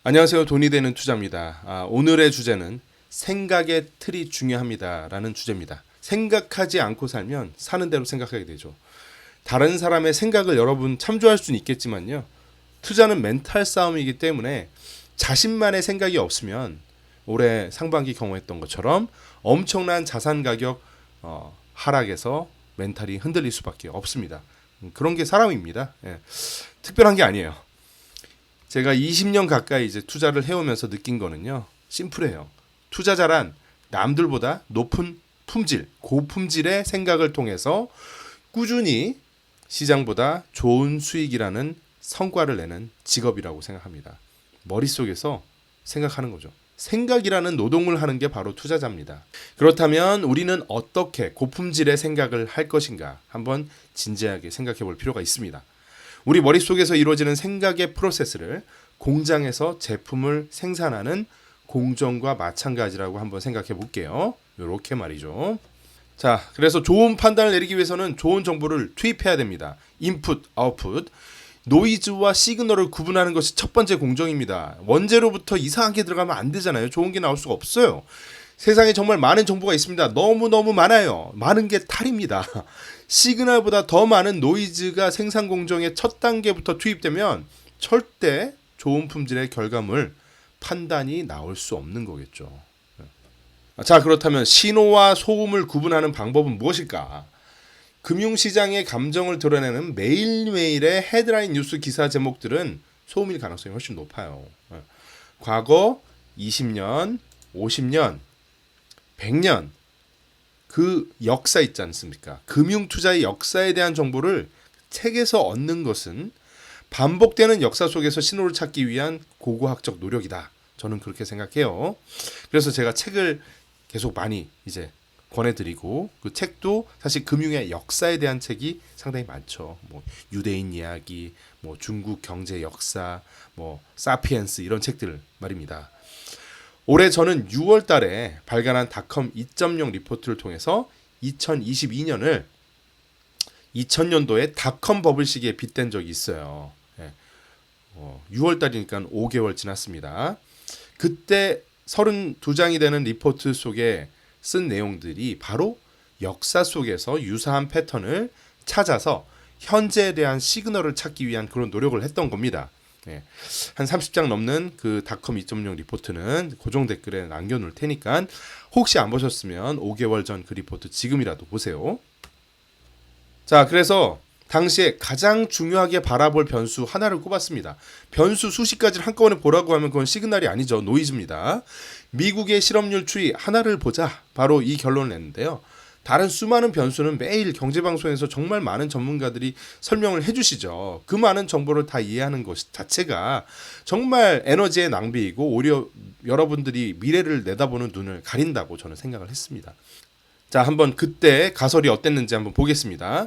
안녕하세요. 돈이 되는 투자입니다. 오늘의 주제는 생각의 틀이 중요합니다라는 주제입니다. 생각하지 않고 살면 사는 대로 생각하게 되죠. 다른 사람의 생각을 여러분 참조할 수는 있겠지만요. 투자는 멘탈 싸움이기 때문에 자신만의 생각이 없으면 올해 상반기 경험했던 것처럼 엄청난 자산 가격 하락에서 멘탈이 흔들릴 수밖에 없습니다. 그런 게 사람입니다. 예. 특별한 게 아니에요. 제가 20년 가까이 이제 투자를 해오면서 느낀 거는요. 심플해요. 투자자란 남들보다 높은 품질, 고품질의 생각을 통해서 꾸준히 시장보다 좋은 수익이라는 성과를 내는 직업이라고 생각합니다. 머릿속에서 생각하는 거죠. 생각이라는 노동을 하는 게 바로 투자자입니다. 그렇다면 우리는 어떻게 고품질의 생각을 할 것인가 한번 진지하게 생각해 볼 필요가 있습니다. 우리 머릿속에서 이루어지는 생각의 프로세스를 공장에서 제품을 생산하는 공정과 마찬가지라고 한번 생각해 볼게요. 이렇게 말이죠. 자, 그래서 좋은 판단을 내리기 위해서는 좋은 정보를 투입해야 됩니다. 인풋, 아웃풋. 노이즈와 시그널을 구분하는 것이 첫 번째 공정입니다. 원재료부터 이상하게 들어가면 안 되잖아요. 좋은 게 나올 수가 없어요. 세상에 정말 많은 정보가 있습니다. 너무너무 많아요. 많은 게 탈입니다. 시그널보다 더 많은 노이즈가 생산 공정의 첫 단계부터 투입되면 절대 좋은 품질의 결과물 판단이 나올 수 없는 거겠죠. 자, 그렇다면 신호와 소음을 구분하는 방법은 무엇일까? 금융시장의 감정을 드러내는 매일매일의 헤드라인 뉴스 기사 제목들은 소음일 가능성이 훨씬 높아요. 과거 20년, 50년, 100년 그 역사 있지 않습니까? 금융투자의 역사에 대한 정보를 책에서 얻는 것은 반복되는 역사 속에서 신호를 찾기 위한 고고학적 노력이다. 저는 그렇게 생각해요. 그래서 제가 책을 계속 많이 이제 권해드리고 그 책도 사실 금융의 역사에 대한 책이 상당히 많죠. 뭐 유대인 이야기, 뭐 중국 경제 역사, 뭐 사피엔스 이런 책들 말입니다. 올해 저는 6월 달에 발간한 닷컴 2.0 리포트를 통해서 2022년을 2000년도에 닷컴 버블 시기에 빗댄 적이 있어요. 6월 달이니까 5개월 지났습니다. 그때 32장이 되는 리포트 속에 쓴 내용들이 바로 역사 속에서 유사한 패턴을 찾아서 현재에 대한 시그널을 찾기 위한 그런 노력을 했던 겁니다. 한 30장 넘는 그 닷컴 2.0 리포트는 고정 댓글에 남겨놓을 테니까 혹시 안 보셨으면 5개월 전 그 리포트 지금이라도 보세요. 자, 그래서 당시에 가장 중요하게 바라볼 변수 하나를 꼽았습니다. 변수 수십 가지를 한꺼번에 보라고 하면 그건 시그널이 아니죠. 노이즈입니다. 미국의 실업률 추이 하나를 보자. 바로 이 결론을 냈는데요. 다른 수많은 변수는 매일 경제방송에서 정말 많은 전문가들이 설명을 해주시죠. 그 많은 정보를 다 이해하는 것 자체가 정말 에너지의 낭비이고 오히려 여러분들이 미래를 내다보는 눈을 가린다고 저는 생각을 했습니다. 자, 한번 그때 가설이 어땠는지 한번 보겠습니다.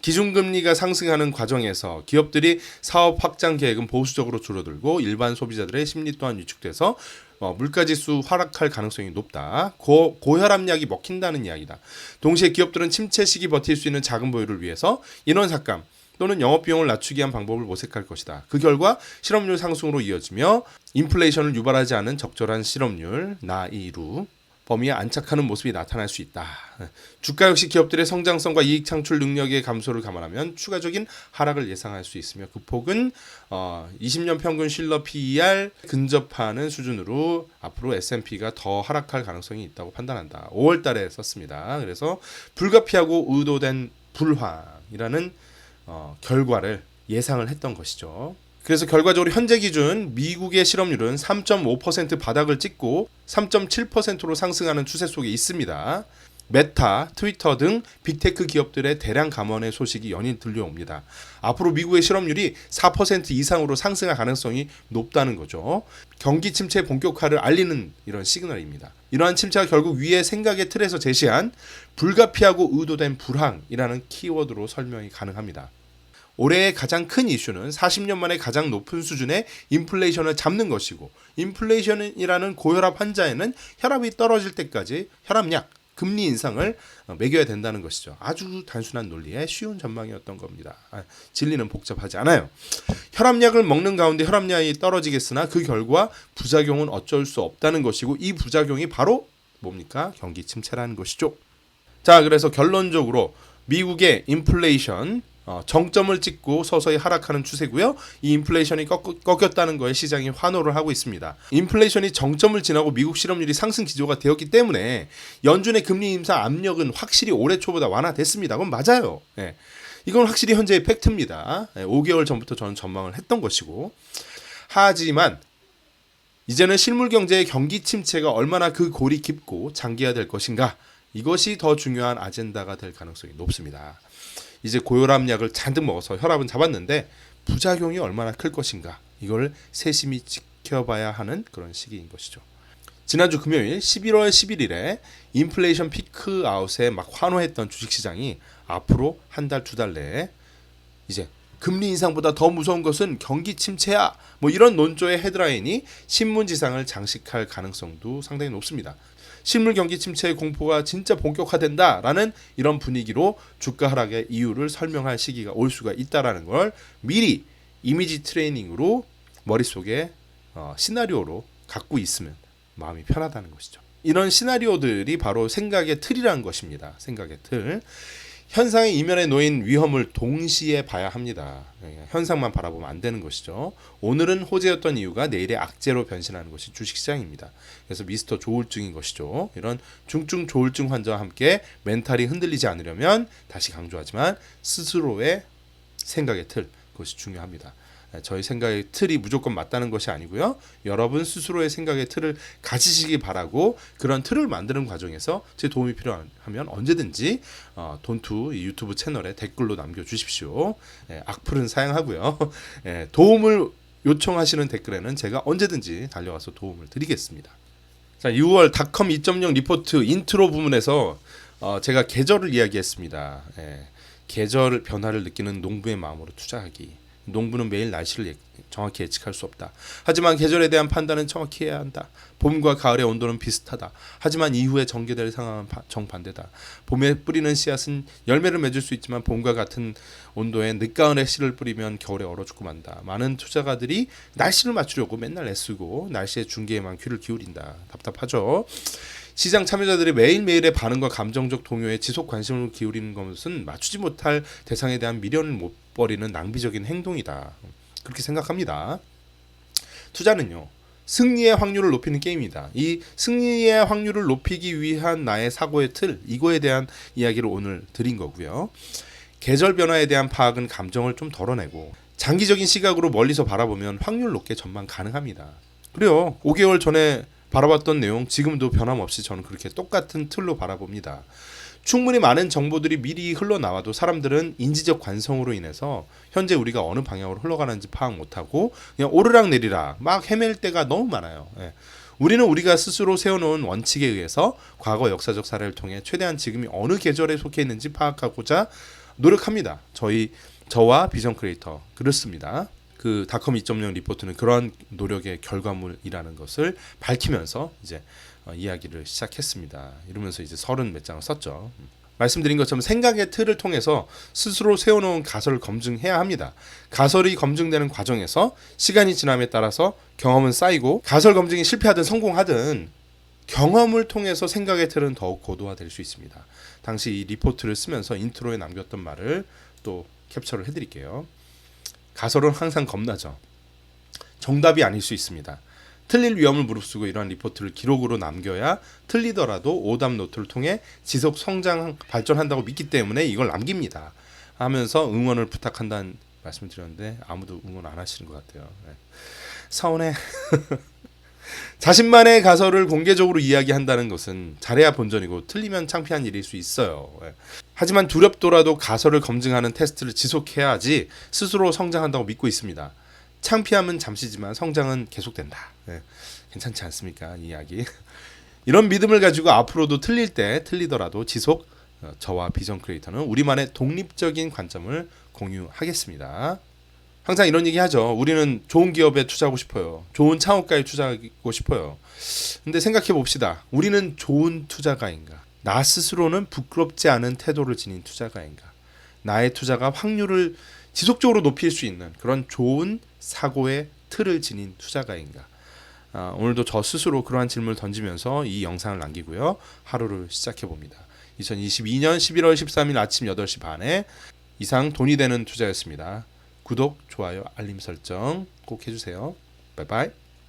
기준금리가 상승하는 과정에서 기업들이 사업 확장 계획은 보수적으로 줄어들고 일반 소비자들의 심리 또한 위축돼서 물가지수 하락할 가능성이 높다. 고혈압약이 먹힌다는 이야기다. 동시에 기업들은 침체 시기 버틸 수 있는 자금 보유를 위해서 인원 삭감 또는 영업비용을 낮추기 위한 방법을 모색할 것이다. 그 결과 실업률 상승으로 이어지며 인플레이션을 유발하지 않은 적절한 실업률 나이루 범위에 안착하는 모습이 나타날 수 있다. 주가 역시 기업들의 성장성과 이익 창출 능력의 감소를 감안하면 추가적인 하락을 예상할 수 있으며 그 폭은 20년 평균 실러 PER 근접하는 수준으로 앞으로 S&P가 더 하락할 가능성이 있다고 판단한다. 5월 달에 썼습니다. 그래서 불가피하고 의도된 불황이라는 결과를 예상을 했던 것이죠. 그래서 결과적으로 현재 기준 미국의 실업률은 3.5% 바닥을 찍고 3.7%로 상승하는 추세 속에 있습니다. 메타, 트위터 등 빅테크 기업들의 대량 감원의 소식이 연일 들려옵니다. 앞으로 미국의 실업률이 4% 이상으로 상승할 가능성이 높다는 거죠. 경기 침체 본격화를 알리는 이런 시그널입니다. 이러한 침체가 결국 위의 생각의 틀에서 제시한 불가피하고 의도된 불황이라는 키워드로 설명이 가능합니다. 올해의 가장 큰 이슈는 40년 만에 가장 높은 수준의 인플레이션을 잡는 것이고 인플레이션이라는 고혈압 환자에는 혈압이 떨어질 때까지 혈압약 금리 인상을 매겨야 된다는 것이죠. 아주 단순한 논리의 쉬운 전망이었던 겁니다. 진리는 복잡하지 않아요. 혈압약을 먹는 가운데 혈압량이 떨어지겠으나 그 결과 부작용은 어쩔 수 없다는 것이고 이 부작용이 바로 뭡니까? 경기 침체라는 것이죠. 자, 그래서 결론적으로 미국의 인플레이션 정점을 찍고 서서히 하락하는 추세고요. 이 인플레이션이 꺾였다는 거에 시장이 환호를 하고 있습니다. 인플레이션이 정점을 지나고 미국 실업률이 상승 기조가 되었기 때문에 연준의 금리 인상 압력은 확실히 올해 초보다 완화됐습니다. 그건 맞아요. 네. 이건 확실히 현재의 팩트입니다. 5개월 전부터 저는 전망을 했던 것이고, 하지만 이제는 실물 경제의 경기 침체가 얼마나 그 골이 깊고 장기화될 것인가, 이것이 더 중요한 아젠다가 될 가능성이 높습니다. 이제 고혈압약을 잔뜩 먹어서 혈압은 잡았는데 부작용이 얼마나 클 것인가, 이걸 세심히 지켜봐야 하는 그런 시기인 것이죠. 지난주 금요일 11월 11일에 인플레이션 피크 아웃에 막 환호했던 주식시장이 앞으로 한 달, 두 달 내에 이제 금리 인상보다 더 무서운 것은 경기 침체야, 뭐 이런 논조의 헤드라인이 신문지상을 장식할 가능성도 상당히 높습니다. 실물 경기 침체의 공포가 진짜 본격화된다라는 이런 분위기로 주가 하락의 이유를 설명할 시기가 올 수가 있다라는 걸 미리 이미지 트레이닝으로 머릿속에 시나리오로 갖고 있으면 마음이 편하다는 것이죠. 이런 시나리오들이 바로 생각의 틀이라는 것입니다. 생각의 틀. 현상의 이면에 놓인 위험을 동시에 봐야 합니다. 현상만 바라보면 안 되는 것이죠. 오늘은 호재였던 이유가 내일의 악재로 변신하는 것이 주식시장입니다. 그래서 미스터 조울증인 것이죠. 이런 중증 조울증 환자와 함께 멘탈이 흔들리지 않으려면 다시 강조하지만 스스로의 생각의 틀, 그것이 중요합니다. 저희 생각의 틀이 무조건 맞다는 것이 아니고요. 여러분 스스로의 생각의 틀을 가지시기 바라고, 그런 틀을 만드는 과정에서 제 도움이 필요하면 언제든지 돈투 유튜브 채널에 댓글로 남겨주십시오. 악플은 사양하고요. 도움을 요청하시는 댓글에는 제가 언제든지 달려와서 도움을 드리겠습니다. 자, 6월 닷컴 2.0 리포트 인트로 부분에서 제가 계절을 이야기했습니다. 계절 변화를 느끼는 농부의 마음으로 투자하기. 농부는 매일 날씨를 정확히 예측할 수 없다. 하지만 계절에 대한 판단은 정확히 해야 한다. 봄과 가을의 온도는 비슷하다. 하지만 이후에 전개될 상황은 정반대다. 봄에 뿌리는 씨앗은 열매를 맺을 수 있지만 봄과 같은 온도에 늦가을에 씨를 뿌리면 겨울에 얼어 죽고 만다. 많은 투자가들이 날씨를 맞추려고 맨날 애쓰고 날씨의 중계에만 귀를 기울인다. 답답하죠? 시장 참여자들이 매일매일의 반응과 감정적 동요에 지속 관심을 기울이는 것은 맞추지 못할 대상에 대한 미련을 못 버리는 낭비적인 행동이다. 그렇게 생각합니다. 투자는요, 승리의 확률을 높이는 게임이다. 이 승리의 확률을 높이기 위한 나의 사고의 틀, 이거에 대한 이야기를 오늘 드린 거고요. 계절 변화에 대한 파악은 감정을 좀 덜어내고 장기적인 시각으로 멀리서 바라보면 확률 높게 전망 가능합니다. 그래요. 5개월 전에 바라봤던 내용 지금도 변함없이 저는 그렇게 똑같은 틀로 바라봅니다. 충분히 많은 정보들이 미리 흘러나와도 사람들은 인지적 관성으로 인해서 현재 우리가 어느 방향으로 흘러가는지 파악 못하고 그냥 오르락 내리락 막 헤맬 때가 너무 많아요. 우리는 우리가 스스로 세워놓은 원칙에 의해서 과거 역사적 사례를 통해 최대한 지금이 어느 계절에 속해 있는지 파악하고자 노력합니다. 저와 비전 크리에이터 그렇습니다. 그 닷컴 2.0 리포트는 그러한 노력의 결과물이라는 것을 밝히면서 이제 이야기를 시작했습니다. 이러면서 이제 30 몇 장을 썼죠. 말씀드린 것처럼 생각의 틀을 통해서 스스로 세워놓은 가설을 검증해야 합니다. 가설이 검증되는 과정에서 시간이 지남에 따라서 경험은 쌓이고, 가설 검증이 실패하든 성공하든 경험을 통해서 생각의 틀은 더욱 고도화될 수 있습니다. 당시 이 리포트를 쓰면서 인트로에 남겼던 말을 또 캡처를 해드릴게요. 가설은 항상 겁나죠. 정답이 아닐 수 있습니다. 틀릴 위험을 무릅쓰고 이러한 리포트를 기록으로 남겨야 틀리더라도 오답 노트를 통해 지속 성장 발전한다고 믿기 때문에 이걸 남깁니다. 하면서 응원을 부탁한다는 말씀을 드렸는데 아무도 응원 안 하시는 것 같아요. 서운해. 자신만의 가설을 공개적으로 이야기한다는 것은 잘해야 본전이고 틀리면 창피한 일일 수 있어요. 하지만 두렵더라도 가설을 검증하는 테스트를 지속해야지 스스로 성장한다고 믿고 있습니다. 창피함은 잠시지만 성장은 계속된다. 괜찮지 않습니까? 이 이야기. 이런 믿음을 가지고 앞으로도 틀릴 때 틀리더라도 지속 저와 비전 크리에이터는 우리만의 독립적인 관점을 공유하겠습니다. 항상 이런 얘기 하죠. 우리는 좋은 기업에 투자하고 싶어요. 좋은 창업가에 투자하고 싶어요. 근데 생각해 봅시다. 우리는 좋은 투자가인가? 나 스스로는 부끄럽지 않은 태도를 지닌 투자가인가? 나의 투자가 확률을 지속적으로 높일 수 있는 그런 좋은 사고의 틀을 지닌 투자가인가? 오늘도 저 스스로 그러한 질문을 던지면서 이 영상을 남기고요. 하루를 시작해 봅니다. 2022년 11월 13일 아침 8시 반에 이상 돈이 되는 투자였습니다. 구독, 좋아요, 알림 설정 꼭 해주세요. 바이바이.